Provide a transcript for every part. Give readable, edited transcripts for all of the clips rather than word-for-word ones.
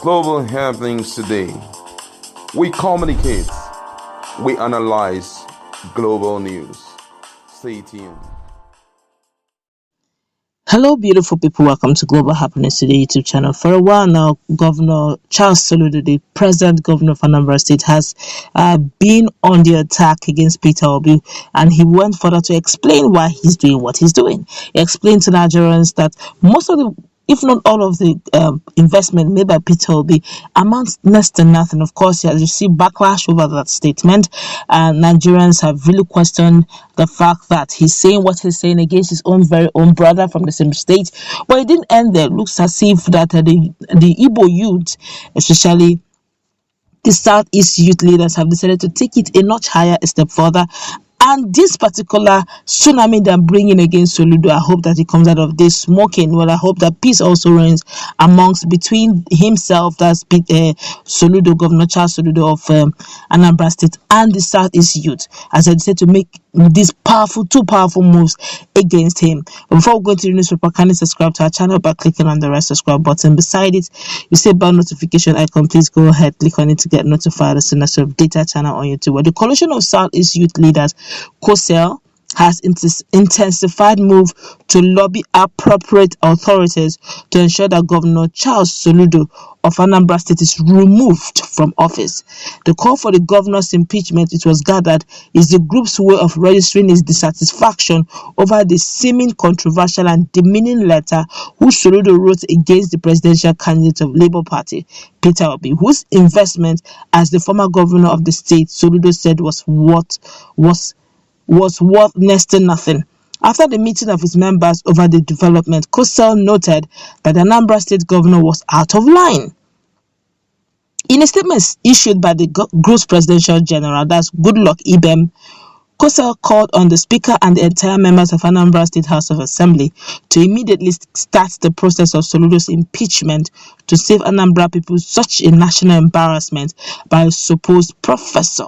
Global happenings today. We communicate, we analyze global news. Stay tuned. Hello, beautiful people. Welcome to Global Happiness Today YouTube channel. For a while now, Governor Charles Soludo, the present governor of Anambra State, has been on the attack against Tr0uble, and he went further to explain why he's doing what he's doing. He explained to Nigerians that most of the, if not all of the investment made by Tr0uble amounts less than nothing. Of course, he has received backlash over that statement, and Nigerians have really questioned the fact that he's saying what he's saying against his own very own brother from the same state. But it didn't end there. It looks as if that the Igbo youth, especially the Southeast youth leaders, have decided to take it a notch higher, a step further. And this particular tsunami they're bringing against Soludo, I hope that he comes out of this smoking. Well, I hope that peace also reigns amongst between himself, that's Soludo, Governor Charles Soludo of Anambra State, and the Southeast youth, as I said, to make these two powerful moves against him. But before we go into the newspaper, kindly subscribe to our channel by clicking on the red subscribe button. Beside it, you see bell notification icon. Please go ahead, click on it to get notified as soon as we update our channel on YouTube. Well, the coalition of Southeast youth leaders, COSEL, has intensified move to lobby appropriate authorities to ensure that Governor Charles Soludo of Anambra State is removed from office. The call for the governor's impeachment, it was gathered, is the group's way of registering its dissatisfaction over the seeming controversial and demeaning letter which Soludo wrote against the presidential candidate of Labour Party, Tr0uble, whose investment as the former governor of the state, Soludo said, was worth next to nothing. After the meeting of his members over the development, COSEL noted that the Anambra State governor was out of line. In a statement issued by the group's presidential general, that's Goodluck Ibem, COSEL called on the speaker and the entire members of Anambra State House of Assembly to immediately start the process of Soludo's impeachment to save Anambra people such a national embarrassment by a supposed professor.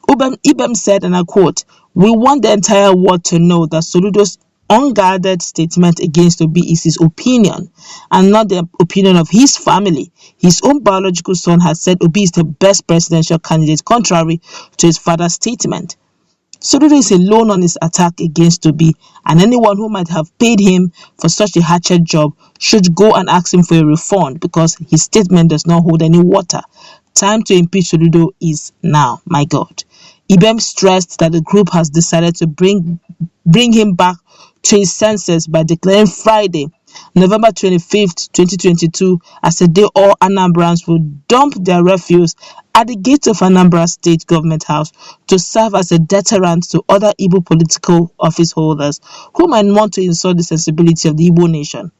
Ibem said, and I quote, "We want the entire world to know that Soludo's unguarded statement against Obi is his opinion and not the opinion of his family. His own biological son has said Obi is the best presidential candidate, contrary to his father's statement. Soludo is alone on his attack against Obi, and anyone who might have paid him for such a hatchet job should go and ask him for a refund because his statement does not hold any water. Time to impeach Soludo is now, my God." Ibem stressed that the group has decided to bring him back to his senses by declaring Friday, November 25th, 2022, as a day all Anambrans will dump their refuse at the gates of Anambra State Government House to serve as a deterrent to other Igbo political office holders who might want to insult the sensibility of the Igbo nation.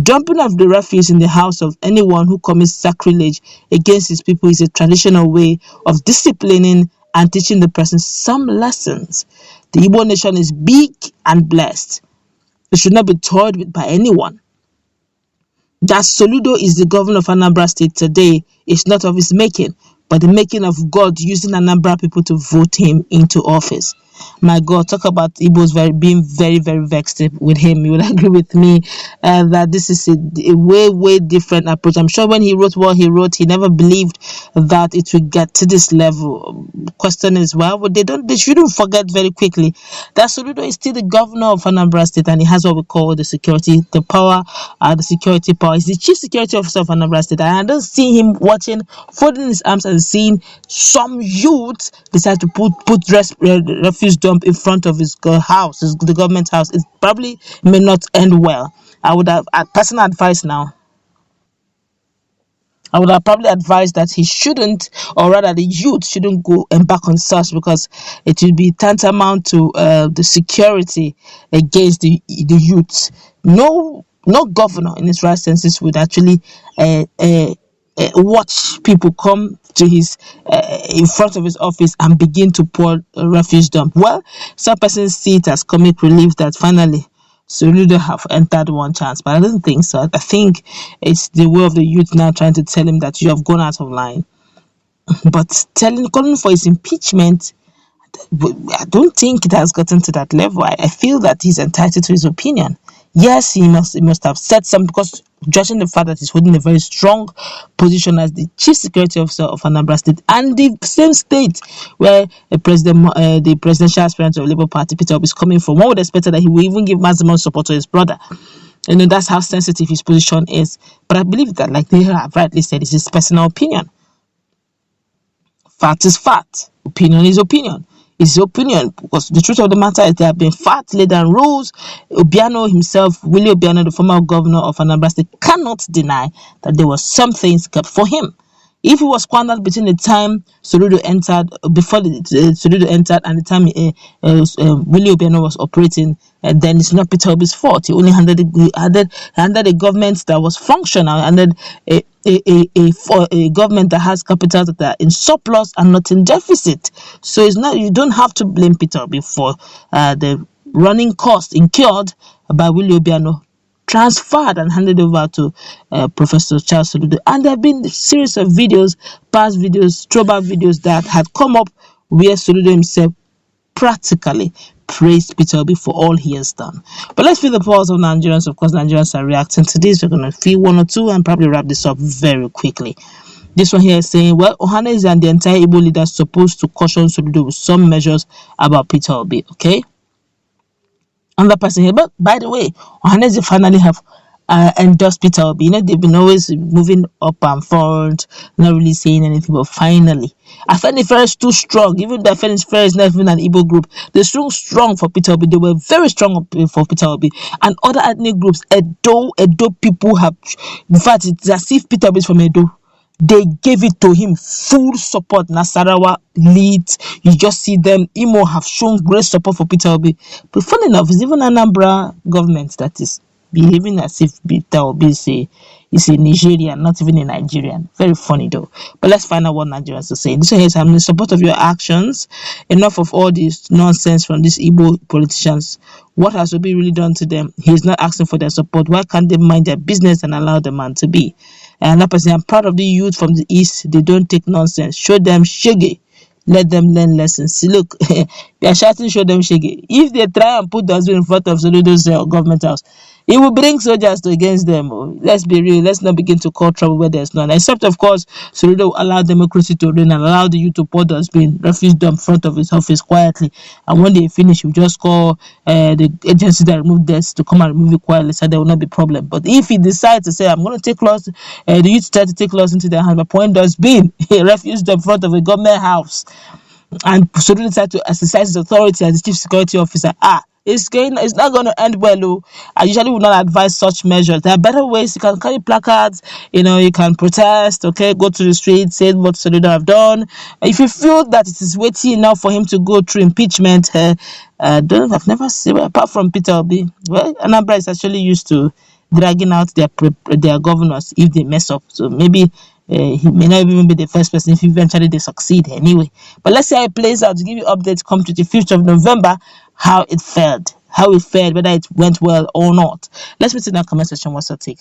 Dumping of the refuse in the house of anyone who commits sacrilege against his people is a traditional way of disciplining and teaching the person some lessons. The Igbo nation is big and blessed. It should not be toyed with by anyone. That Soludo is the governor of Anambra State today is not of his making, but the making of God using Anambra people to vote him into office. My God, talk about Igbos being very, very vexed with him. You will agree with me that this is a way different approach. I'm sure when he wrote what he wrote, he never believed that it would get to this level. Question is, well, they shouldn't forget very quickly that Soludo is still the governor of Anambra State, and he has what we call the security power. He's the chief security officer of Anambra State, and I don't see him folding his arms and seeing some youth decide to put refuse dump in front of his house, the government house. It probably may not end well. I would have personal advice now. I would have probably advised that he shouldn't, or rather the youth shouldn't go embark on such, because it will be tantamount to the security against the youth. No governor in his right senses would actually watch people come to his in front of his office and begin to pour a refuse dump. Well, some persons see it as comic relief that finally Soludo have entered one chance, but I don't think so. I think it's the way of the youth now trying to tell him that you have gone out of line. But calling for his impeachment, I don't think it has gotten to that level. I feel that he's entitled to his opinion. Yes, he must have said something, because judging the fact that he's holding a very strong position as the chief security officer of Anambra State, and the same state where the presidential aspirant of the Labour Party, Peter Obi, is coming from, one would expect that he will even give maximum support to his brother. That's how sensitive his position is. But I believe that, like they have rightly said, it's his personal opinion. Fact is fact. Opinion is opinion. It's his opinion, because the truth of the matter is there have been facts laid down rules. Obiano himself, Willie Obiano, the former governor of Anambra State, cannot deny that there was some things kept for him. If he was squandered between the time Soludo entered, before Soludo entered, and the time Willie Obiano was operating, then it's not Peter Obi's fault. He only handed a government that was functional, and then a government that has capital that are in surplus and not in deficit. So it's not, you don't have to blame Peter Obi for the running cost incurred by Willie Obiano, transferred and handed over to Professor Charles Soludo. And there have been a series of videos, past videos, throwback videos that had come up where Soludo himself practically praised Peter Obi for all he has done. But let's feel the pulse of Nigerians. Of course, Nigerians are reacting to this. We're going to feel one or two and probably wrap this up very quickly. This one here is saying, well, Ohanes and the entire Igbo leaders supposed to caution Soludo with some measures about Peter Obi, okay? Another person here, but by the way, Ohanes finally have endorsed Peter Obi. They've been always moving up and forward, not really saying anything, but finally, Afenifere is too strong. Even the Afenifere is not even an Igbo group. They're strong for Peter Obi. They were very strong for Peter Obi. And other ethnic groups, Edo people have, in fact, it's as if Peter Obi is from Edo. They gave it to him full support. Nasarawa leads. You just see them. Imo have shown great support for Peter Obi. But funny enough, it's even Anambra government that is behaving as if Peter Obi is a Nigerian, not even a Nigerian. Very funny though. But let's find out what Nigerians are saying. This one is, I'm in support of your actions. Enough of all this nonsense from these Igbo politicians. What has Obi really done to them? He is not asking for their support. Why can't they mind their business and allow the man to be? And that person, I'm proud of the youth from the East. They don't take nonsense. Show them shege. Let them learn lessons. See, look, they are shouting, show them shege. If they try and put dustbin in front of Soludo's government house, it will bring soldiers against them. Let's be real. Let's not begin to call trouble where there's none. Except, of course, Soludo will allow democracy to reign and allow the youth to pour dustbin, refuse them in front of his office quietly. And when they finish, you just call the agency that removed this to come and remove it quietly, so there will not be problem. But if he decides to say, I'm going to take laws, the youth try to take laws into their hands by pouring dustbin, he refused them in front of a government house, and Soludo decided to exercise his authority as the chief security officer. It's not going to end well. I usually would not advise such measures. There are better ways. You can carry placards, you can protest, okay, go to the street, say what Soludo have done. If you feel that it is weighty enough for him to go through impeachment, I've never seen, apart from Peter Obi, well, Anambra is actually used to dragging out their governors if they mess up. So maybe he may not even be the first person if eventually they succeed anyway. But let's see how it plays out. To give you updates come to the 5th of November, how it fared, whether it went well or not. Let's put it in the comment section. What's your take?